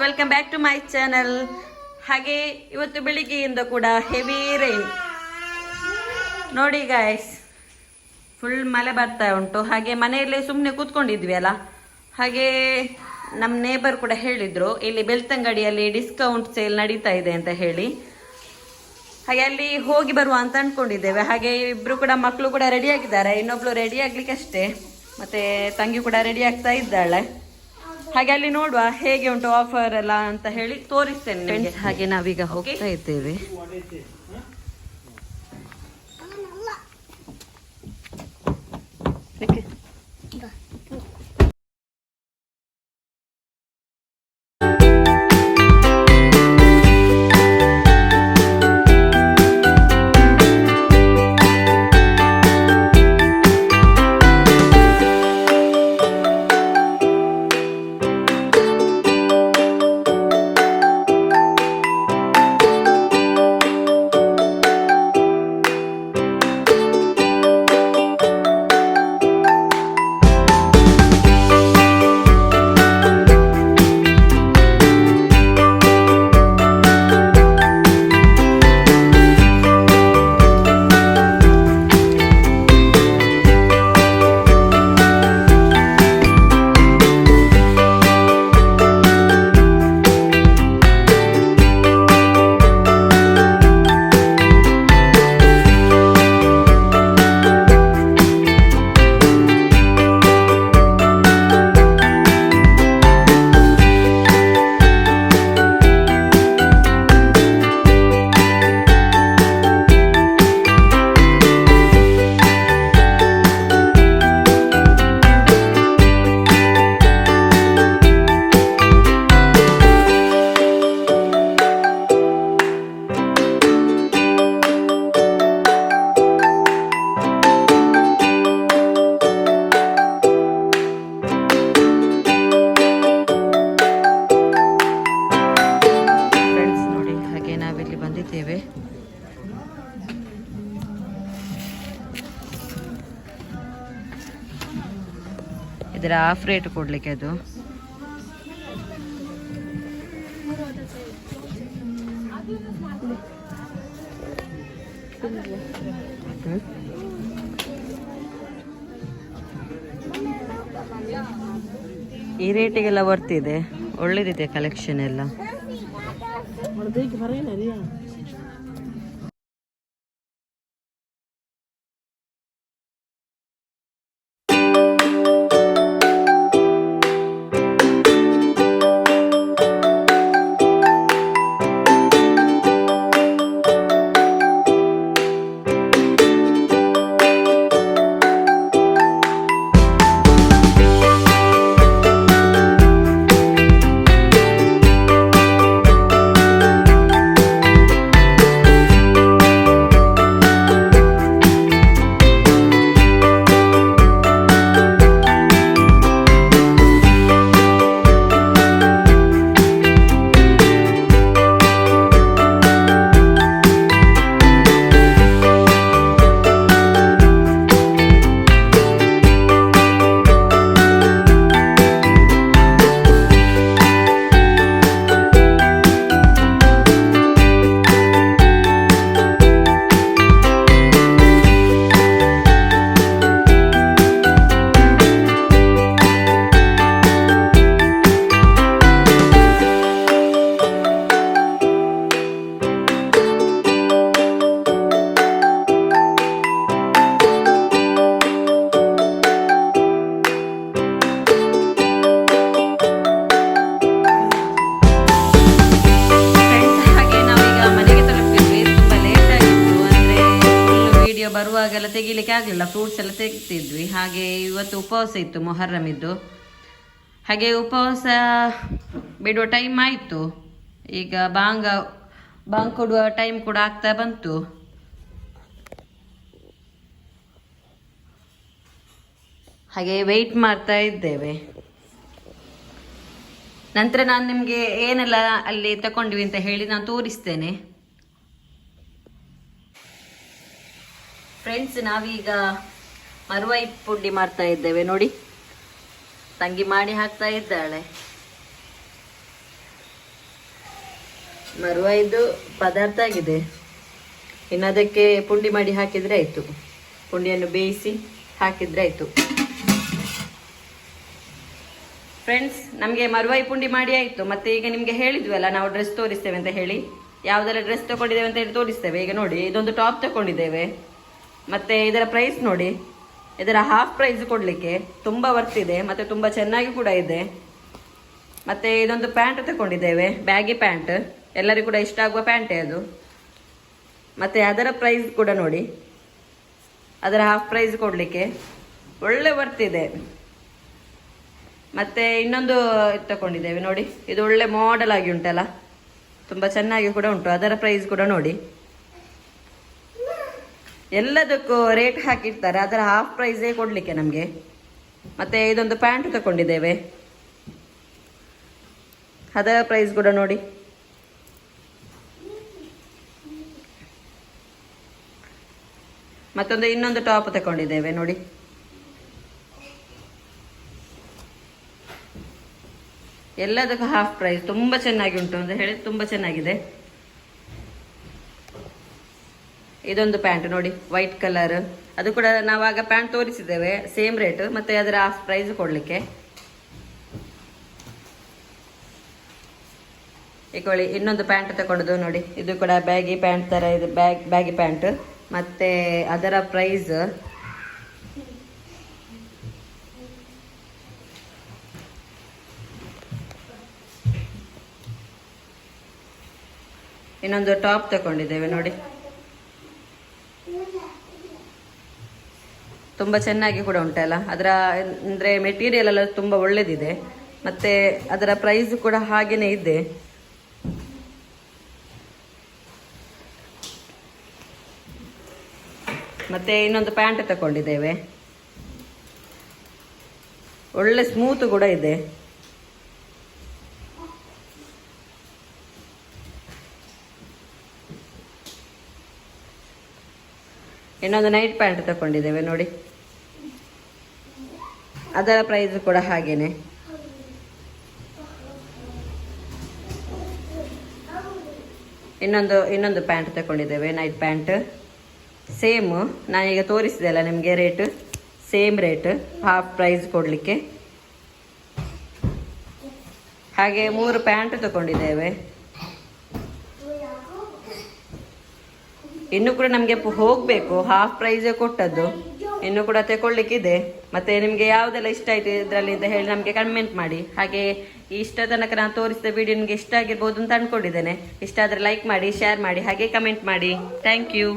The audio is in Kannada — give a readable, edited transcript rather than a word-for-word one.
Welcome back to my channel. ಹಾಗೆ ಇವತ್ತು ಬೆಳಿಗ್ಗೆಯಿಂದ ಕೂಡ ಹೆವಿ ರೈನ್ ನೋಡಿ ಗಾಯ್ಸ್, ಫುಲ್ ಮಳೆ ಬರ್ತಾ ಉಂಟು. ಹಾಗೆ ಮನೆಯಲ್ಲೇ ಸುಮ್ಮನೆ ಕೂತ್ಕೊಂಡಿದ್ವಿ ಅಲ್ಲ, ಹಾಗೆ ನಮ್ಮ ನೇಬರ್ ಕೂಡ ಹೇಳಿದ್ರು ಇಲ್ಲಿ ಬೆಳ್ತಂಗಡಿಯಲ್ಲಿ ಡಿಸ್ಕೌಂಟ್ ಸೇಲ್ ನಡೀತಾ ಇದೆ ಅಂತ ಹೇಳಿ. ಹಾಗೆ ಅಲ್ಲಿ ಹೋಗಿ ಬರುವ ಅಂತ ಅಂದ್ಕೊಂಡಿದ್ದೇವೆ. ಹಾಗೆ ಇಬ್ರು ಕೂಡ ಮಕ್ಕಳು ಕೂಡ ರೆಡಿ ಆಗಿದ್ದಾರೆ, ಇನ್ನೊಬ್ಳು ರೆಡಿ ಆಗ್ಲಿಕ್ಕೆ ಅಷ್ಟೇ, ಮತ್ತೆ ತಂಗಿ ಕೂಡ ರೆಡಿ ಆಗ್ತಾ ಇದ್ದಾಳೆ. ಹಾಗೆ ಅಲ್ಲಿ ನೋಡುವ ಹೇಗೆ ಉಂಟು ಆಫರ್ ಎಲ್ಲ ಅಂತ ಹೇಳಿ ತೋರಿಸ್ತೇನೆ ನಿಮಗೆ. ಹಾಗೆ ನಾವೀಗ ಹೋಗ್ತಾ ಇದ್ದೇವೆ. ಇದರ ಆಫ್ ರೇಟ್ ಕೊಡ್ಲಿಕ್ಕೆ ಅದು ಈ ರೇಟಿಗೆಲ್ಲ ಬರ್ತಿದೆ. ಒಳ್ಳೆದಿದೆ ಕಲೆಕ್ಷನ್ ಎಲ್ಲ. ಬರುವಾಗೆಲ್ಲ ತೆಗಿಲಿಕ್ಕೆ ಆಗಲಿಲ್ಲ, ಫ್ರೂಟ್ಸ್ ಎಲ್ಲ ತೆಗಿತಿದ್ವಿ. ಹಾಗೆ ಇವತ್ತು ಉಪವಾಸ ಇತ್ತು, ಮೊಹರ್ರಮಿದ್ದು. ಹಾಗೆ ಉಪವಾಸ ಬಿಡುವ ಟೈಮ್ ಆಯಿತು. ಈಗ ಬಾಂಗ್ ಕೊಡುವ ಟೈಮ್ ಕೂಡ ಆಗ್ತಾ ಬಂತು. ಹಾಗೆ ವೆಯ್ಟ್ ಮಾಡ್ತಾ ಇದ್ದೇವೆ. ನಂತರ ನಾನು ನಿಮಗೆ ಏನೆಲ್ಲ ಅಲ್ಲಿ ತಗೊಂಡ್ವಿ ಅಂತ ಹೇಳಿ ನಾನು ತೋರಿಸ್ತೇನೆ. ಫ್ರೆಂಡ್ಸ್, ನಾವೀಗ ಮರುವೈ ಪುಡ್ಡಿ ಮಾಡ್ತಾ ಇದ್ದೇವೆ ನೋಡಿ. ತಂಗಿ ಮಾಡಿ ಹಾಕ್ತಾ ಇದ್ದಾಳೆ. ಮರುವಾಯ್ದು ಪದಾರ್ಥ ಆಗಿದೆ. ಇನ್ನು ಅದಕ್ಕೆ ಪುಂಡಿ ಮಾಡಿ ಹಾಕಿದರೆ ಆಯಿತು. ಪುಂಡಿಯನ್ನು ಬೇಯಿಸಿ ಹಾಕಿದರೆ ಆಯಿತು. ಫ್ರೆಂಡ್ಸ್, ನಮಗೆ ಮರುವಾಯಿ ಪುಂಡಿ ಮಾಡಿ ಆಯಿತು. ಮತ್ತು ಈಗ ನಿಮಗೆ ಹೇಳಿದ್ವಲ್ಲ ನಾವು ಡ್ರೆಸ್ ತೋರಿಸ್ತೇವೆ ಅಂತ ಹೇಳಿ, ಯಾವುದೆಲ್ಲ ಡ್ರೆಸ್ ತಗೊಂಡಿದ್ದೇವೆ ಅಂತ ಹೇಳಿ ತೋರಿಸ್ತೇವೆ. ಈಗ ನೋಡಿ, ಇದೊಂದು ಟಾಪ್ ತಗೊಂಡಿದ್ದೇವೆ. ಮತ್ತು ಇದರ ಪ್ರೈಸ್ ನೋಡಿ, ಇದರ ಹಾಫ್ ಪ್ರೈಸ್ ಕೊಡಲಿಕ್ಕೆ ತುಂಬ ವರ್ತ್ ಇದೆ ಮತ್ತು ತುಂಬ ಚೆನ್ನಾಗಿ ಕೂಡ ಇದೆ. ಮತ್ತು ಇದೊಂದು ಪ್ಯಾಂಟ್ ತಗೊಂಡಿದ್ದೇವೆ, ಬ್ಯಾಗಿ ಪ್ಯಾಂಟ್, ಎಲ್ಲರಿಗೂ ಕೂಡ ಇಷ್ಟ ಆಗುವ ಪ್ಯಾಂಟೇ ಅದು. ಮತ್ತು ಅದರ ಪ್ರೈಸ್ ಕೂಡ ನೋಡಿ, ಅದರ ಹಾಫ್ ಪ್ರೈಸ್ ಕೊಡಲಿಕ್ಕೆ ಒಳ್ಳೆ ವರ್ತ್ ಇದೆ. ಮತ್ತು ಇನ್ನೊಂದು ತಗೊಂಡಿದ್ದೇವೆ ನೋಡಿ, ಇದು ಒಳ್ಳೆ ಮಾಡೆಲ್ ಆಗಿ ಉಂಟಲ್ಲ, ತುಂಬ ಚೆನ್ನಾಗಿ ಕೂಡ ಉಂಟು. ಅದರ ಪ್ರೈಸ್ ಕೂಡ ನೋಡಿ. ಎಲ್ಲದಕ್ಕೂ ರೇಟ್ ಹಾಕಿರ್ತಾರೆ, ಅದರ ಹಾಫ್ ಪ್ರೈಸೇ ಕೊಡಲಿಕ್ಕೆ ನಮಗೆ. ಮತ್ತು ಇದೊಂದು ಪ್ಯಾಂಟ್ ತಗೊಂಡಿದ್ದೇವೆ, ಅದರ ಪ್ರೈಸ್ ಕೂಡ ನೋಡಿ. ಮತ್ತೊಂದು ಇನ್ನೊಂದು ಟಾಪ್ ತಗೊಂಡಿದ್ದೇವೆ ನೋಡಿ. ಎಲ್ಲದಕ್ಕೂ ಹಾಫ್ ಪ್ರೈಸ್, ತುಂಬ ಚೆನ್ನಾಗಿ ಉಂಟು ಅಂತ ಹೇಳಿ, ತುಂಬ ಚೆನ್ನಾಗಿದೆ. ಇದೊಂದು ಪ್ಯಾಂಟ್ ನೋಡಿ, ವೈಟ್ ಕಲರ್, ಅದು ಕೂಡ ನಾವಾಗ ಪ್ಯಾಂಟ್ ತೋರಿಸಿದ್ದೇವೆ, ಸೇಮ್ ರೇಟ್. ಮತ್ತೆ ಅದರ ಹಾಫ್ ಪ್ರೈಸ್ ಕೊಡಲಿಕ್ಕೆ ಈಕೊಳ್ಳಿ. ಇನ್ನೊಂದು ಪ್ಯಾಂಟ್ ತಗೊಂಡು ನೋಡಿ, ಇದು ಕೂಡ ಬ್ಯಾಗಿ ಪ್ಯಾಂಟ್ ಥರ ಇದೆ, ಬ್ಯಾಗಿ ಪ್ಯಾಂಟ್. ಮತ್ತೆ ಅದರ ಪ್ರೈಸ್ ಇನ್ನೊಂದು ಟಾಪ್ ತಗೊಂಡಿದ್ದೇವೆ ನೋಡಿ, ತುಂಬ ಚೆನ್ನಾಗಿ ಕೂಡ ಉಂಟಲ್ಲ. ಅದರ ಅಂದರೆ ಮೆಟೀರಿಯಲ್ ಎಲ್ಲ ತುಂಬ ಒಳ್ಳೆದಿದೆ. ಮತ್ತು ಅದರ ಪ್ರೈಸ್ ಕೂಡ ಹಾಗೇನೇ ಇದೆ. ಮತ್ತು ಇನ್ನೊಂದು ಪ್ಯಾಂಟ್ ತಗೊಂಡಿದ್ದೇವೆ, ಒಳ್ಳೆ ಸ್ಮೂತ್ ಕೂಡ ಇದೆ. ಇನ್ನೊಂದು ನೈಟ್ ಪ್ಯಾಂಟ್ ತಗೊಂಡಿದ್ದೇವೆ ನೋಡಿ, ಅದರ ಪ್ರೈಸ್ ಕೂಡ ಹಾಗೇನೆ. ಇನ್ನೊಂದು ಪ್ಯಾಂಟ್ ತಗೊಂಡಿದ್ದೇವೆ, ನೈಟ್ ಪ್ಯಾಂಟ್. ಸೇಮ್ ನಾನೀಗ ತೋರಿಸಿದೆ ಅಲ್ಲ ನಿಮಗೆ, rate same rate, half price ಕೊಡಲಿಕ್ಕೆ. ಹಾಗೆ 3 ಪ್ಯಾಂಟ್ ತಗೊಂಡಿದ್ದೇವೆ. ಇನ್ನು ಕೂಡ ನಮಗೆ ಹೋಗಬೇಕು, ಹಾಫ್ ಪ್ರೈಸೇ ಕೊಟ್ಟದ್ದು, ಇನ್ನು ಕೂಡ ತಗೊಳ್ಳಿಕ್ಕಿದೆ. ಮತ್ತು ನಿಮಗೆ ಯಾವುದೆಲ್ಲ ಇಷ್ಟ ಆಯಿತು ಇದರಲ್ಲಿ ಅಂತ ಹೇಳಿ ನಮಗೆ ಕಮೆಂಟ್ ಮಾಡಿ. ಹಾಗೆ ಇಷ್ಟ ತನಕ ನಾನು ತೋರಿಸಿದ ವಿಡಿಯೋ ನಿಮಗೆ ಇಷ್ಟ ಆಗಿರ್ಬೋದು ಅಂತ ಅಂದ್ಕೊಂಡಿದ್ದೇನೆ. ಇಷ್ಟ ಆದರೆ ಲೈಕ್ ಮಾಡಿ, ಶೇರ್ ಮಾಡಿ, ಹಾಗೆ ಕಮೆಂಟ್ ಮಾಡಿ. Thank you.